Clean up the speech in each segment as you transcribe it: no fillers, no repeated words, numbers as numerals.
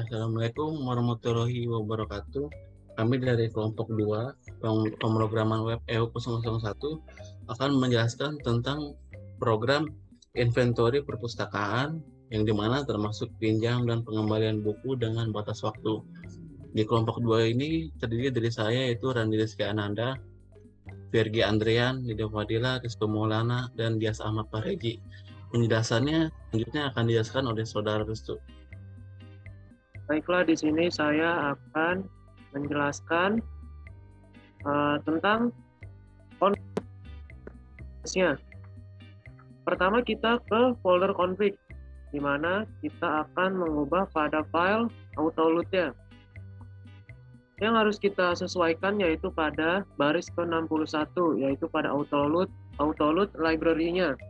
Assalamualaikum warahmatullahi wabarakatuh. Kami dari kelompok 2 pemrograman web EU001 akan menjelaskan tentang program inventory perpustakaan yang dimana termasuk pinjam dan pengembalian buku dengan batas waktu. Di kelompok 2 ini terdiri dari saya yaitu Randi Rizky Ananda, Virgi Andrian, Nida Fadila, Rizko Maulana, dan Dias Ahmad Pareji. Penjelasannya selanjutnya akan dijelaskan oleh Saudara Restu. Baiklah, di sini saya akan menjelaskan tentang konfigsnya. Pertama kita ke folder config, di mana kita akan mengubah pada file autoload-nya. Yang harus kita sesuaikan yaitu pada baris ke-61, yaitu pada autoload library-nya.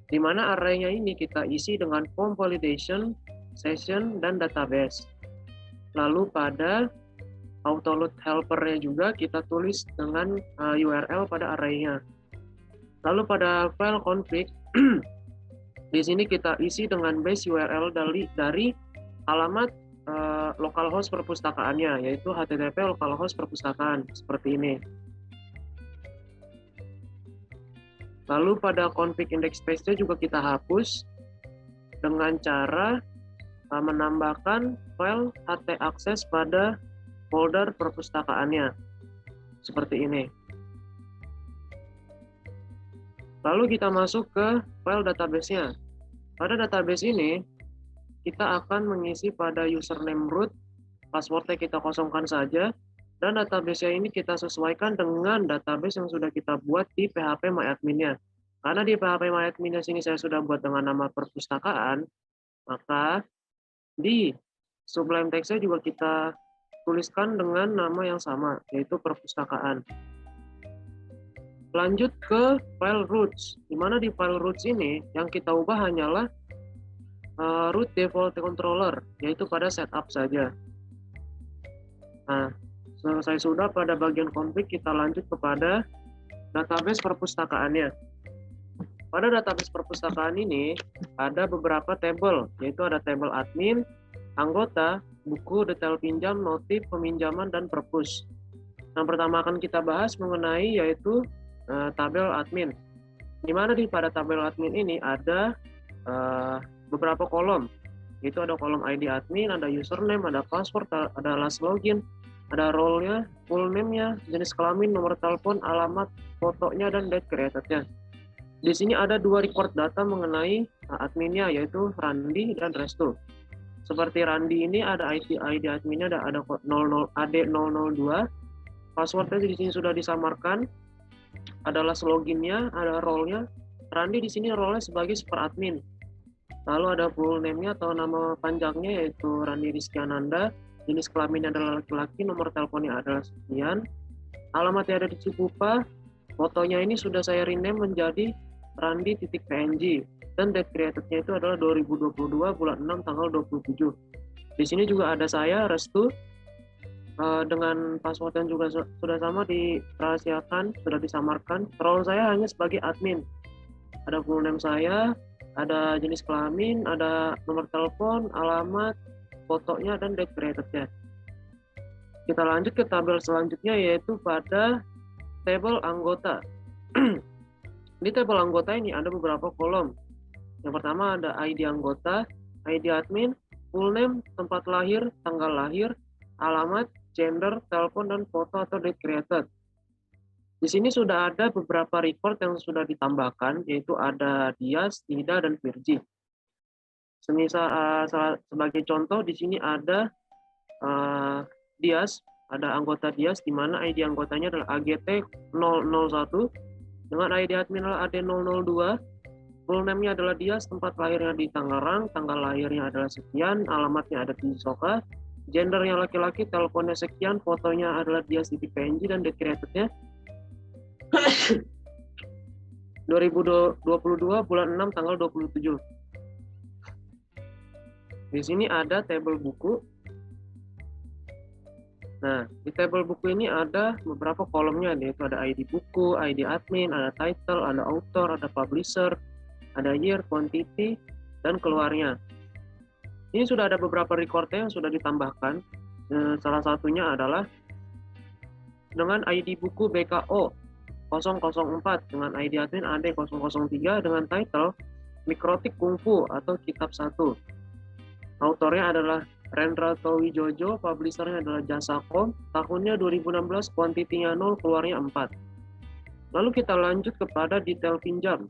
Di mana array-nya ini kita isi dengan form validation, session, dan database. Lalu pada autoload helper-nya juga kita tulis dengan URL pada array-nya. Lalu pada file config, di sini kita isi dengan base URL dari alamat localhost perpustakaannya, yaitu http localhost perpustakaan, seperti ini. Lalu pada config index space-nya juga kita hapus dengan cara menambahkan file htaccess pada folder perpustakaannya, seperti ini. Lalu kita masuk ke file database-nya. Pada database ini, kita akan mengisi pada username root, passwordnya kita kosongkan saja, dan database-nya ini kita sesuaikan dengan database yang sudah kita buat di PHP MyAdmin-nya. Karena di PHP MyAdmin-nya sini saya sudah buat dengan nama perpustakaan, maka di Sublime Text-nya juga kita tuliskan dengan nama yang sama, yaitu perpustakaan. Lanjut ke file roots, di mana di file roots ini yang kita ubah hanyalah root default controller, yaitu pada setup saja. Nah, selesai sudah pada bagian config, kita lanjut kepada database perpustakaannya. Pada database perpustakaan ini ada beberapa tabel, yaitu ada tabel admin, anggota, buku, detail pinjam, notif, peminjaman, dan perpus. Yang pertama akan kita bahas mengenai yaitu tabel admin. Di mana pada tabel admin ini ada beberapa kolom, yaitu ada kolom ID admin, ada username, ada password, ada last login, ada role-nya, full name-nya, jenis kelamin, nomor telepon, alamat, fotonya, dan date created-nya. Di sini ada dua record data mengenai adminnya, yaitu Randi dan Restu. Seperti Randi ini ada ID adminnya ada 00 AD002, passwordnya di sini sudah disamarkan, ada last loginnya, ada role-nya. Randi di sini role-nya sebagai super admin. Lalu ada full name-nya atau nama panjangnya yaitu Randi Rizky Ananda, jenis kelaminnya adalah laki-laki, nomor teleponnya adalah sekian, alamatnya ada di Cikupa, fotonya ini sudah saya rename menjadi Randi.png, dan date created-nya itu adalah 2022 bulan 6 tanggal 27. Di sini juga ada saya, Restu, dengan password yang juga sudah sama dirahasiakan, sudah disamarkan. Role saya hanya sebagai admin. Ada full name saya, ada jenis kelamin, ada nomor telepon, alamat, fotonya, dan date created-nya. Kita lanjut ke tabel selanjutnya yaitu pada tabel anggota. Di tabel anggota ini ada beberapa kolom. Yang pertama ada ID anggota, ID admin, full name, tempat lahir, tanggal lahir, alamat, gender, telepon, dan foto atau date created. Di sini sudah ada beberapa record yang sudah ditambahkan, yaitu ada Dias, Nida, dan Virgi. Sebagai contoh di sini ada Dias, ada anggota Dias di mana ID anggotanya adalah AGT001 dengan ID admin adalah AD002, full name-nya adalah Dias, tempat lahirnya di Tangerang, tanggal lahirnya adalah sekian, alamatnya ada di Soka, gendernya laki-laki, teleponnya sekian, fotonya adalah Dias di PNG, dan date created-nya 2022 bulan 6 tanggal 27. Di sini ada tabel buku. Nah, di tabel buku ini ada beberapa kolomnya, yaitu ada ID buku, ID admin, ada title, ada author, ada publisher, ada year, quantity, dan keluarnya. Ini sudah ada beberapa recordnya yang sudah ditambahkan. Salah satunya adalah dengan ID buku BKO 004 dengan ID admin AD003 dengan title Mikrotik Kungfu atau Kitab 1. Autornya adalah Rendra Tawijojo, publishernya adalah Jasacom, tahunnya 2016, kuantitinya 0, keluarnya 4. Lalu kita lanjut kepada detail pinjam.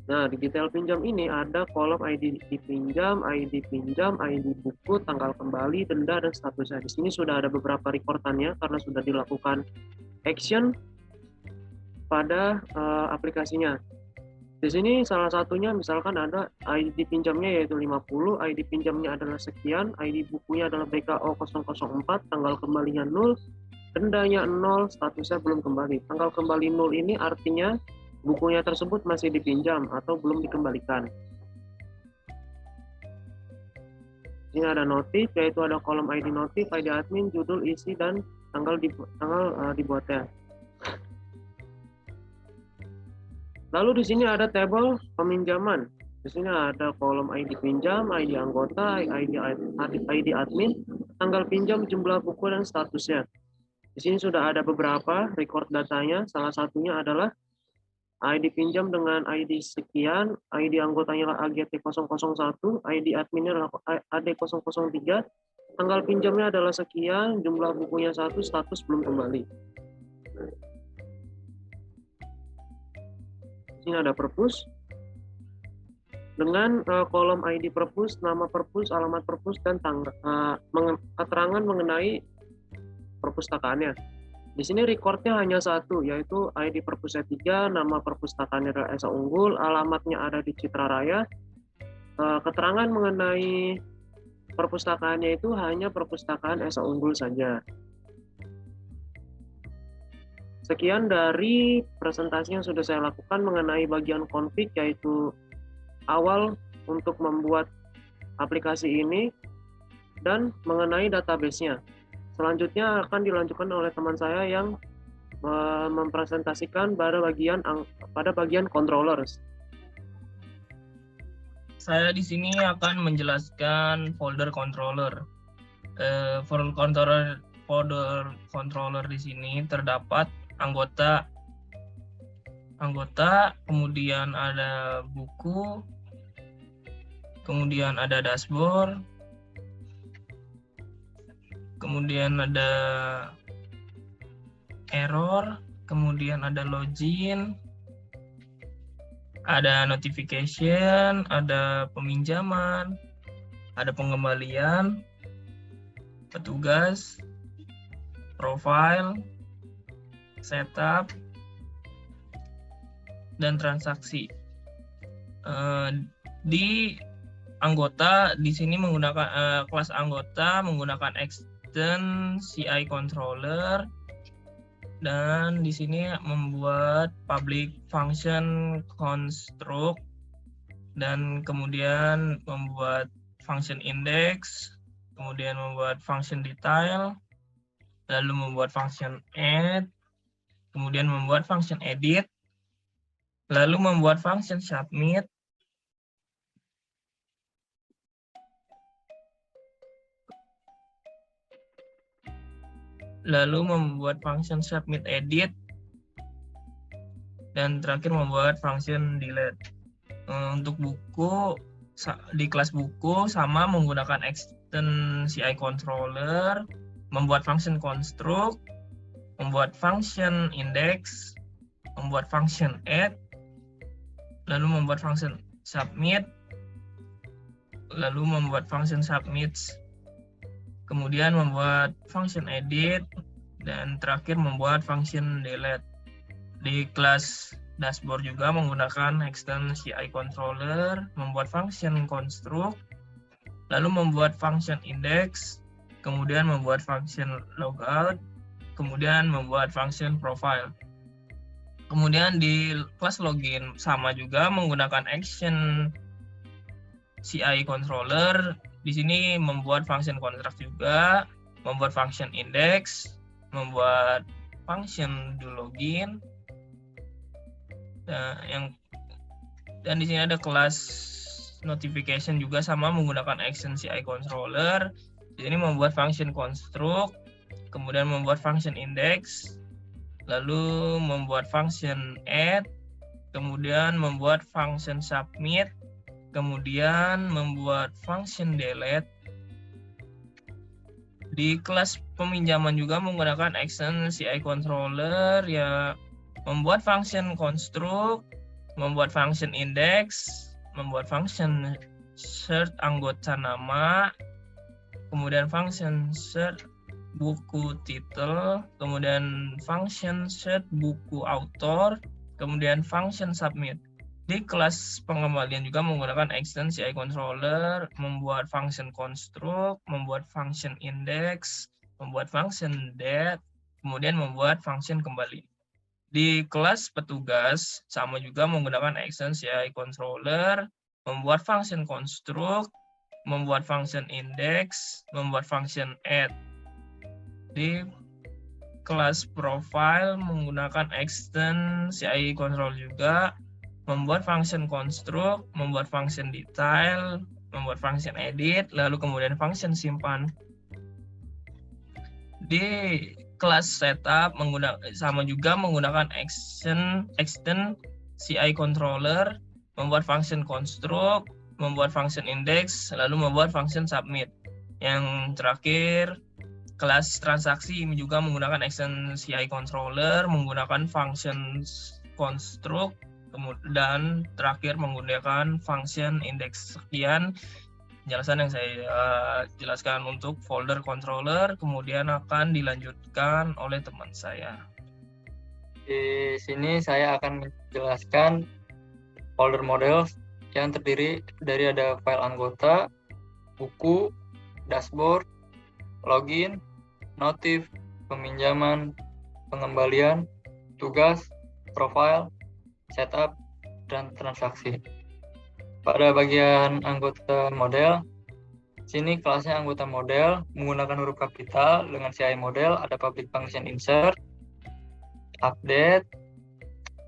Nah, di detail pinjam ini ada kolom ID dipinjam, ID pinjam, ID buku, tanggal kembali, denda, dan statusnya. Di sini sudah ada beberapa rekordannya karena sudah dilakukan action pada aplikasinya. Di sini salah satunya misalkan ada ID pinjamnya yaitu 50, ID pinjamnya adalah sekian, ID bukunya adalah BKO 004, tanggal kembalinya 0, dendanya 0, statusnya belum kembali. Tanggal kembali 0 ini artinya bukunya tersebut masih dipinjam atau belum dikembalikan. Ini ada notif, yaitu ada kolom ID notif, ID admin, judul, isi, dan tanggal dibuatnya. Lalu di sini ada tabel peminjaman. Di sini ada kolom ID pinjam, ID anggota, ID admin, tanggal pinjam, jumlah buku, dan statusnya. Di sini sudah ada beberapa record datanya. Salah satunya adalah ID pinjam dengan ID sekian, ID anggotanya adalah AGT001, ID adminnya adalah AD003, tanggal pinjamnya adalah sekian, jumlah bukunya 1, status belum kembali. Ini ada perpus dengan kolom ID perpus, nama perpus, alamat perpus, dan keterangan mengenai perpustakaannya. Di sini recordnya hanya satu, yaitu ID perpusnya 3, nama perpustakaannya adalah Esa Unggul, alamatnya ada di Citra Raya. Keterangan mengenai perpustakaannya itu hanya perpustakaan Esa Unggul saja. Sekian dari presentasi yang sudah saya lakukan mengenai bagian config, yaitu awal untuk membuat aplikasi ini dan mengenai database-nya. Selanjutnya akan dilanjutkan oleh teman saya yang mempresentasikan pada bagian controllers. Saya di sini akan menjelaskan folder controller. Folder controller di sini terdapat anggota, kemudian ada buku, kemudian ada dashboard, kemudian ada error, kemudian ada login, ada notification, ada peminjaman, ada pengembalian, petugas, profile, setup, dan transaksi. Di anggota di sini menggunakan kelas anggota menggunakan extend CI controller, dan di sini membuat public function construct, dan kemudian membuat function index, kemudian membuat function detail, lalu membuat function add, kemudian membuat function edit, lalu membuat function submit, lalu membuat function submit edit, dan terakhir membuat function delete. Untuk buku, di kelas buku sama menggunakan extend CI controller, membuat function construct, membuat function index, membuat function add, lalu membuat function submit, lalu membuat function submit, kemudian membuat function edit, dan terakhir membuat function delete. Di kelas dashboard juga menggunakan extend CI controller, membuat function construct, lalu membuat function index, kemudian membuat function logout, kemudian membuat function profile. Kemudian di kelas login sama juga menggunakan action CI controller. Di sini membuat function contract juga, membuat function index, membuat function do login. Dan di sini ada kelas notification juga sama menggunakan action CI controller. Di sini membuat function construct, kemudian membuat function index, lalu membuat function add, kemudian membuat function submit, kemudian membuat function delete. Di kelas peminjaman juga menggunakan action CI controller, ya membuat function construct, membuat function index, membuat function search anggota nama, kemudian function search buku title, kemudian function search buku author, kemudian function submit. Di kelas pengembalian juga menggunakan action CI controller, membuat function construct, membuat function index, membuat function date, kemudian membuat function kembali. Di kelas petugas sama juga menggunakan action CI controller, membuat function construct, membuat function index, membuat function add. Di kelas profile menggunakan action CI control juga, membuat function construct, membuat function detail, membuat function edit, lalu kemudian function simpan. Di kelas setup sama juga menggunakan action CI controller, membuat function construct, membuat function index, lalu membuat function submit. Yang terakhir, kelas transaksi juga menggunakan action CI controller, menggunakan function construct, dan terakhir menggunakan function index. Sekian penjelasan yang saya jelaskan untuk folder controller, kemudian akan dilanjutkan oleh teman saya. Di sini saya akan menjelaskan folder model yang terdiri dari ada file anggota, buku, dashboard, login, notif, peminjaman, pengembalian, tugas, profile, setup, dan transaksi. Pada bagian anggota model, sini kelasnya anggota model menggunakan huruf kapital dengan CI model, ada public function insert, update,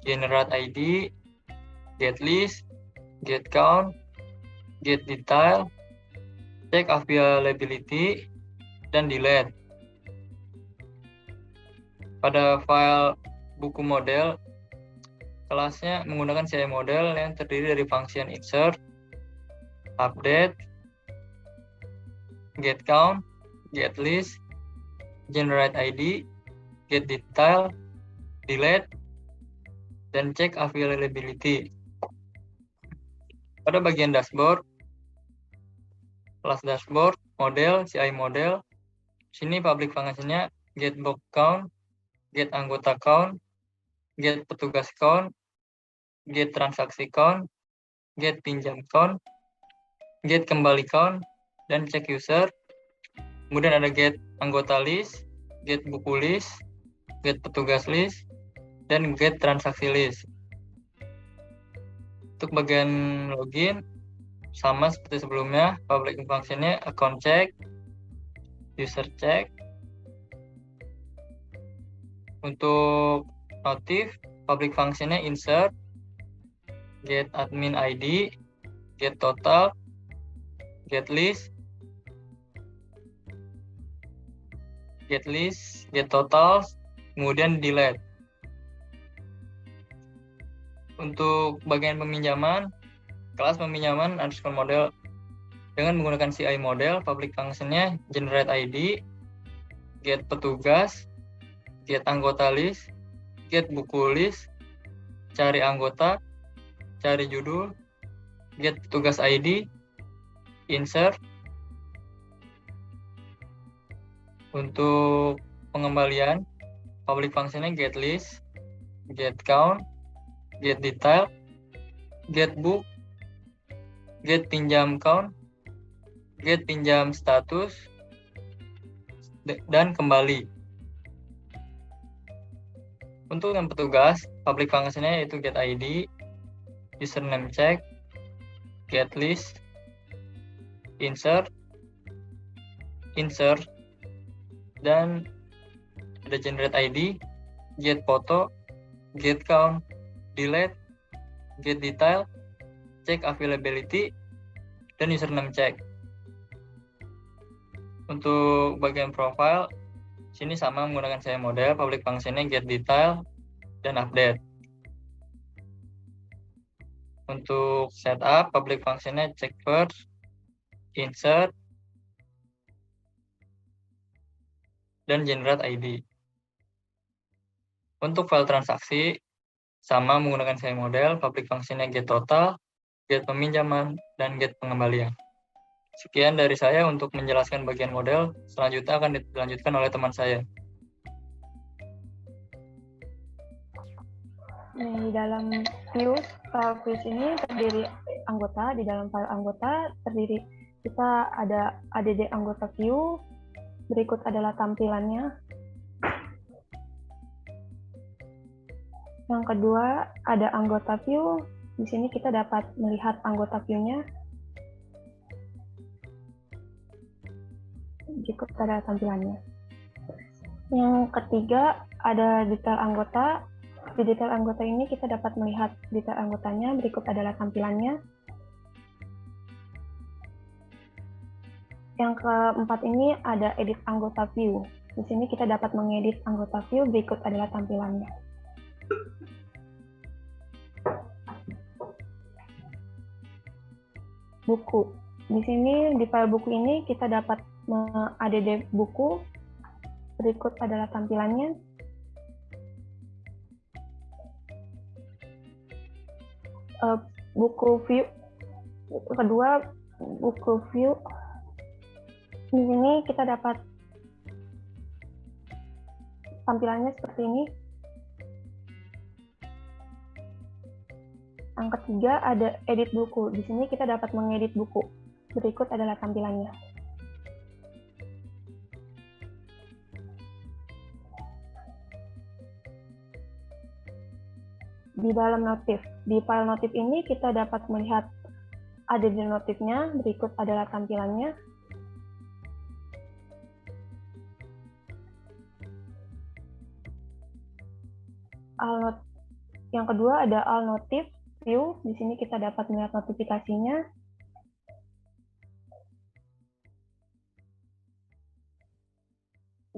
generate ID, get list, get count, get detail, check availability, dan delete. Pada file buku model, kelasnya menggunakan CI model yang terdiri dari function insert, update, get count, get list, generate ID, get detail, delete, dan check availability. Pada bagian dashboard, kelas dashboard, model, CI model, sini public function-nya get box count, get anggota count, get petugas count, get transaksi count, get pinjam count, get kembali count, dan check user. Kemudian ada get anggota list, get buku list, get petugas list, dan get transaksi list. Untuk bagian login, sama seperti sebelumnya, public function-nya account check, user check. Untuk notif, public function-nya insert, get admin ID, get total, get list, get total, kemudian delete. Untuk bagian peminjaman, kelas peminjaman underscore model dengan menggunakan CI model, public function-nya generate ID, get petugas, get anggota list, get buku list, cari anggota, cari judul, get petugas ID, insert. Untuk pengembalian, public function-nya get list, get count, get detail, get book, get pinjam count, get pinjam status, dan kembali. Untuk yang petugas, public function-nya yaitu get ID, username check, get list, insert, dan ada generate ID, get photo, get count, delete, get detail, check availability, dan username check. Untuk bagian profile, sini sama menggunakan CI model, public function-nya get detail dan update. Untuk setup, public function-nya check first, insert, dan generate ID. Untuk file transaksi, sama menggunakan CI model, public function-nya get total, get peminjaman, dan get pengembalian. Sekian dari saya untuk menjelaskan bagian model, selanjutnya akan dilanjutkan oleh teman saya. Di dalam file views ini terdiri anggota, di dalam file anggota terdiri kita ada add anggota view, berikut adalah tampilannya. Yang kedua ada anggota view, di sini kita dapat melihat anggota view-nya. Berikut adalah tampilannya. Yang ketiga ada detail anggota. Di detail anggota ini kita dapat melihat detail anggotanya, berikut adalah tampilannya. Yang keempat ini ada edit anggota view. Di sini kita dapat mengedit anggota view, berikut adalah tampilannya. Buku. Di sini di file buku ini kita dapat add buku, berikut adalah tampilannya. Buku view kedua, buku view di sini kita dapat tampilannya seperti ini. Yang ketiga ada edit buku, di sini kita dapat mengedit buku, berikut adalah tampilannya. Di dalam notif, di file notif ini kita dapat melihat ada di notifnya, berikut adalah tampilannya. Yang kedua ada all notif view, di sini kita dapat melihat notifikasinya.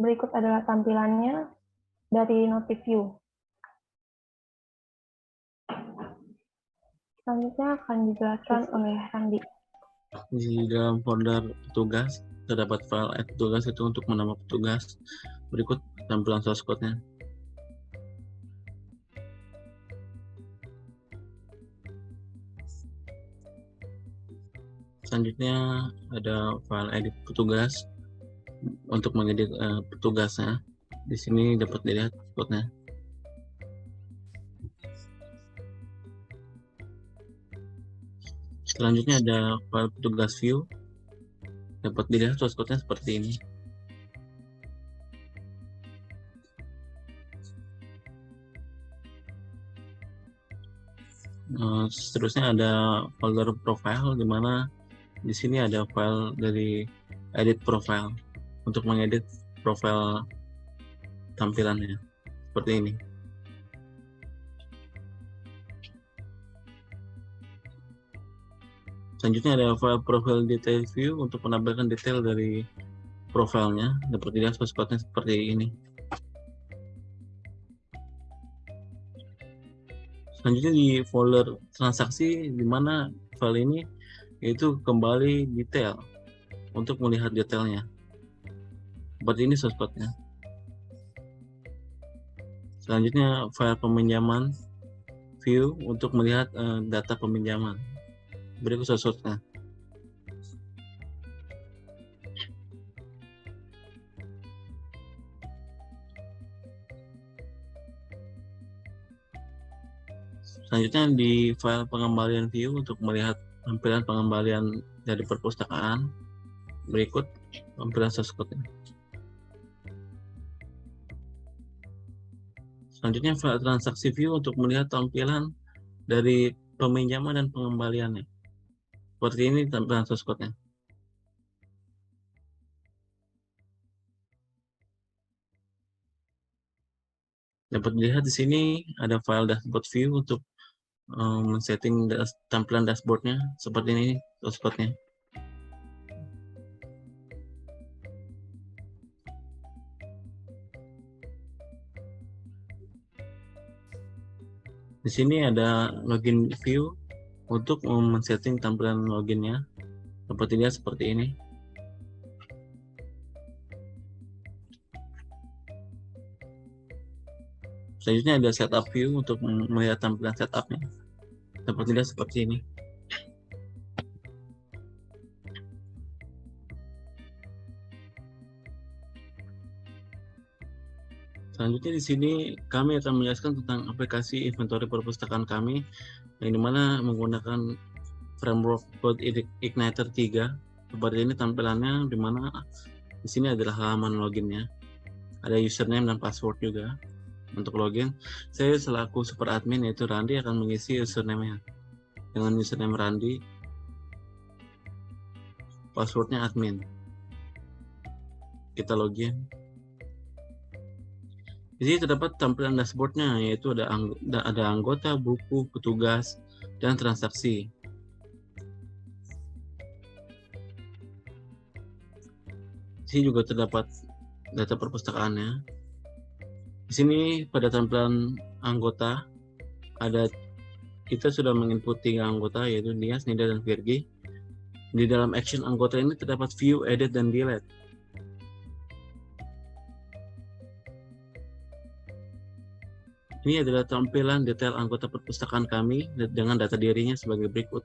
Berikut adalah tampilannya dari notif view. Selanjutnya akan dijelaskan oleh Randi. Di dalam folder petugas terdapat file add petugas itu untuk menambah petugas. Berikut tampilan source code-nya. Selanjutnya ada file edit petugas untuk mengedit petugasnya. Di sini dapat dilihat code-nya. Selanjutnya ada file petugas view, dapat dilihat source code-nya seperti ini. Seterusnya ada folder profile, di mana di sini ada file dari edit profile untuk mengedit profile tampilannya seperti ini. Selanjutnya ada file profile detail view untuk menambahkan detail dari profilnya, dapat dilihat source code-nya seperti ini. Selanjutnya di folder transaksi, di mana file ini yaitu kembali detail untuk melihat detailnya. Seperti ini source code-nya. Selanjutnya file peminjaman view untuk melihat data peminjaman. Berikut source code-nya. Selanjutnya di file pengembalian view untuk melihat tampilan pengembalian dari perpustakaan. Berikut tampilan source code-nya. Selanjutnya file transaksi view untuk melihat tampilan dari peminjaman dan pengembaliannya. Seperti ini tampilan source code-nya. Dapat dilihat di sini ada file dashboard view untuk men-setting tampilan dashboard-nya seperti ini source code-nya. Di sini ada login view untuk men-setting tampilan loginnya. Seperti dia seperti ini. Selanjutnya ada setup view untuk melihat tampilan setupnya. Seperti dia seperti ini. Selanjutnya di sini kami akan menjelaskan tentang aplikasi inventory perpustakaan kami, yang dimana menggunakan framework Code Igniter 3. Seperti ini tampilannya, dimana di sini adalah halaman loginnya. Ada username dan password juga. Untuk login, saya selaku super admin yaitu Randi akan mengisi username-nya dengan username Randi, passwordnya admin. Kita login. Di sini terdapat tampilan dashboardnya, yaitu ada anggota, buku, petugas, dan transaksi. Di sini juga terdapat data perpustakaannya. Di sini pada tampilan anggota kita sudah menginput 3 anggota, yaitu Nias, Nida, dan Virgi. Di dalam action anggota ini terdapat view, edit, dan delete. Ini adalah tampilan detail anggota perpustakaan kami dengan data dirinya sebagai berikut.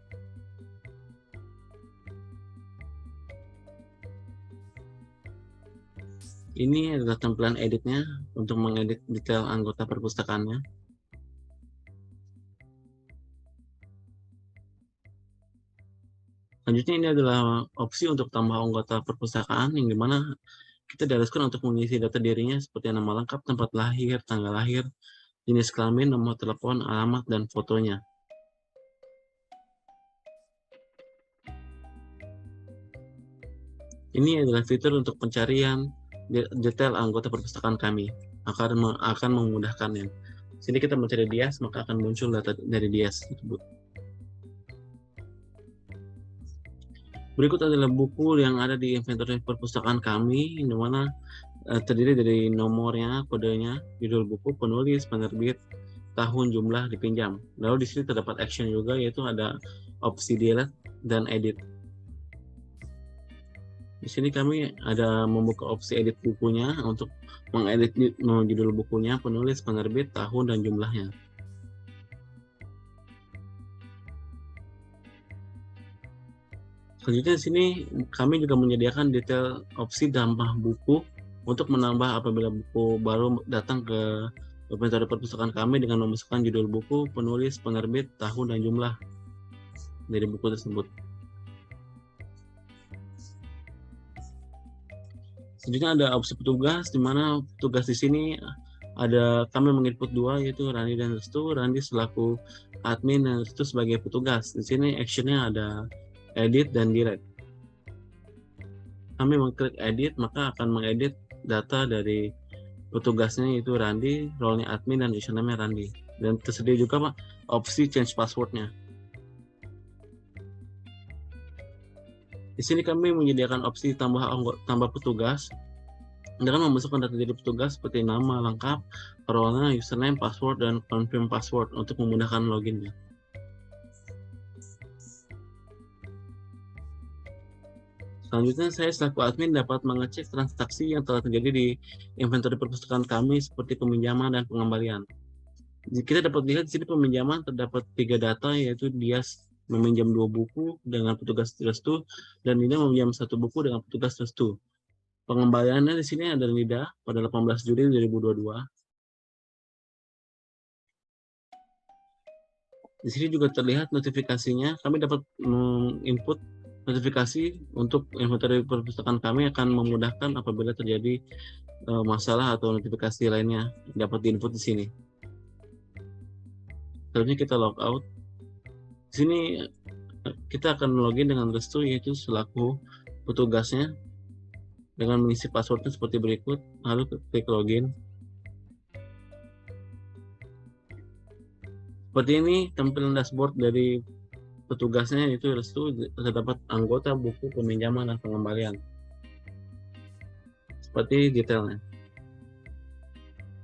Ini adalah tampilan editnya untuk mengedit detail anggota perpustakaannya. Selanjutnya ini adalah opsi untuk tambah anggota perpustakaan, yang dimana kita diharuskan untuk mengisi data dirinya seperti nama lengkap, tempat lahir, tanggal lahir, jenis kelamin, nomor telepon, alamat, dan fotonya. Ini adalah fitur untuk pencarian detail anggota perpustakaan kami, akan memudahkannya. Sini kita mencari Dias, maka akan muncul data dari Dias tersebut. Berikut adalah buku yang ada di inventory perpustakaan kami, di mana terdiri dari nomornya, kodenya, judul buku, penulis, penerbit, tahun, jumlah, dipinjam. Lalu di sini terdapat action juga, yaitu ada opsi delete dan edit. Di sini kami ada membuka opsi edit bukunya untuk mengedit judul bukunya, penulis, penerbit, tahun, dan jumlahnya. Selanjutnya di sini kami juga menyediakan detail opsi tambah buku untuk menambah apabila buku baru datang ke inventory perpustakaan kami dengan memasukkan judul buku, penulis, penerbit, tahun, dan jumlah dari buku tersebut. Selanjutnya ada opsi petugas, di mana petugas di sini ada kami menginput 2, yaitu Randi dan Restu. Randi selaku admin dan Restu sebagai petugas. Di sini actionnya ada edit dan delete. Kami mengklik edit, maka akan mengedit data dari petugasnya, yaitu Randi, role-nya admin, dan username Randi. Dan tersedia juga Pak, opsi change password-nya. Di sini kami menyediakan opsi tambah petugas dengan memasukkan data dari petugas seperti nama lengkap, role-nya, username, password, dan confirm password untuk memudahkan loginnya. Selanjutnya, saya selaku admin dapat mengecek transaksi yang telah terjadi di inventory perpustakaan kami seperti peminjaman dan pengembalian. Kita dapat lihat di sini peminjaman terdapat 3 data, yaitu Dias meminjam 2 buku dengan petugas Restu dan Nida meminjam 1 buku dengan petugas Restu. Pengembaliannya di sini ada Nida pada 18 Juli 2022. Di sini juga terlihat notifikasinya. Kami dapat menginput notifikasi untuk inventory perpustakaan kami akan memudahkan apabila terjadi masalah atau notifikasi lainnya dapat diinput di sini. Selanjutnya kita log out. Di sini kita akan login dengan Restu, yaitu selaku petugasnya dengan mengisi passwordnya seperti berikut. Lalu klik login. Seperti ini tampilan dashboard dari petugasnya, yaitu Restu. Terdapat anggota, buku, peminjaman, dan pengembalian. Seperti detailnya.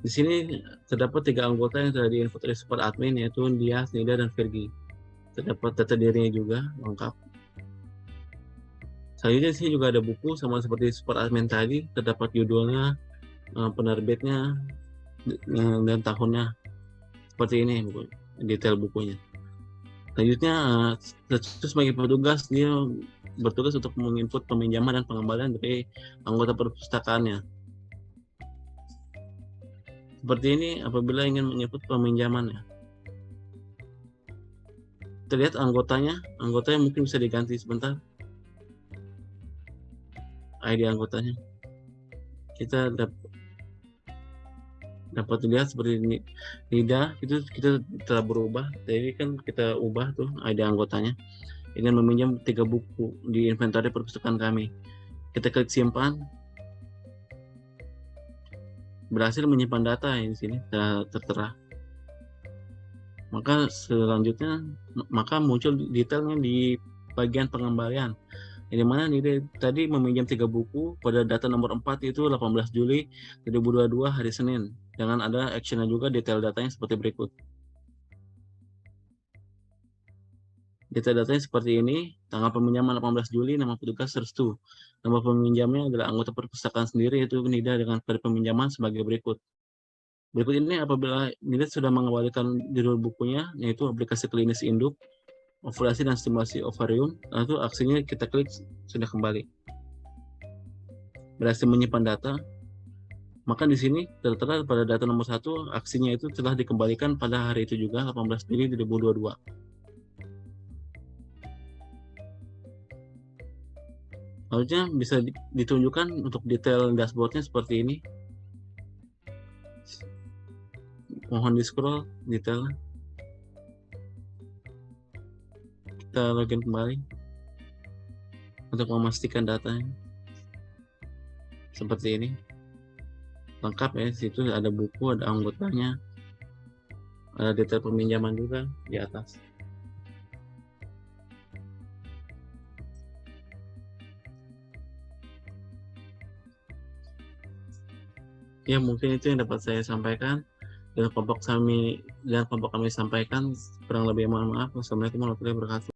Di sini terdapat 3 anggota yang telah di-input oleh super admin, yaitu Dias, Nida, dan Virgi. Terdapat data dirinya juga lengkap. Selanjutnya di sini juga ada buku sama seperti super admin tadi, terdapat judulnya, penerbitnya, dan tahunnya. Seperti ini detail bukunya. Selanjutnya sebagai petugas, dia bertugas untuk menginput peminjaman dan pengembalian dari anggota perpustakaannya. Seperti ini apabila ingin menginput peminjamannya. Kita lihat anggotanya mungkin bisa diganti sebentar. ID anggotanya. Kita dapat dilihat seperti ini. Nida itu kita telah berubah. Jadi kan kita ubah tuh ID anggotanya. Ingin meminjam 3 buku di inventory perpustakaan kami. Kita klik simpan. Berhasil menyimpan data di sini tertera. Maka selanjutnya muncul detailnya di bagian pengembalian. Di mana Nida tadi meminjam 3 buku pada data nomor 4 itu 18 Juli 2022 hari Senin. Dengan ada actionnya juga, detail datanya seperti berikut. Detail datanya seperti ini. Tanggal peminjaman 18 Juli, nama petugas Restu. Nama peminjamnya adalah anggota perpustakaan sendiri, yaitu Nida, dengan pada peminjaman sebagai berikut. Berikut ini apabila Nida sudah mengembalikan judul bukunya, yaitu aplikasi klinis induk, ovulasi dan stimulasi ovarium, lalu aksinya kita klik sudah kembali. Berhasil menyimpan data, maka di sini tertera pada data nomor 1 aksinya itu telah dikembalikan pada hari itu juga, 18 Juli 2022. Lalunya bisa ditunjukkan untuk detail dashboardnya seperti ini. Mohon di scroll detailnya. Kita login kembali untuk memastikan datanya seperti ini, lengkap ya. Di situ ada buku, ada anggotanya, ada detail peminjaman juga di atas. Ya, mungkin itu yang dapat saya sampaikan dan kelompok kami sampaikan. Kurang lebih mohon maaf. Wassalamualaikum warahmatullahi wabarakatuh.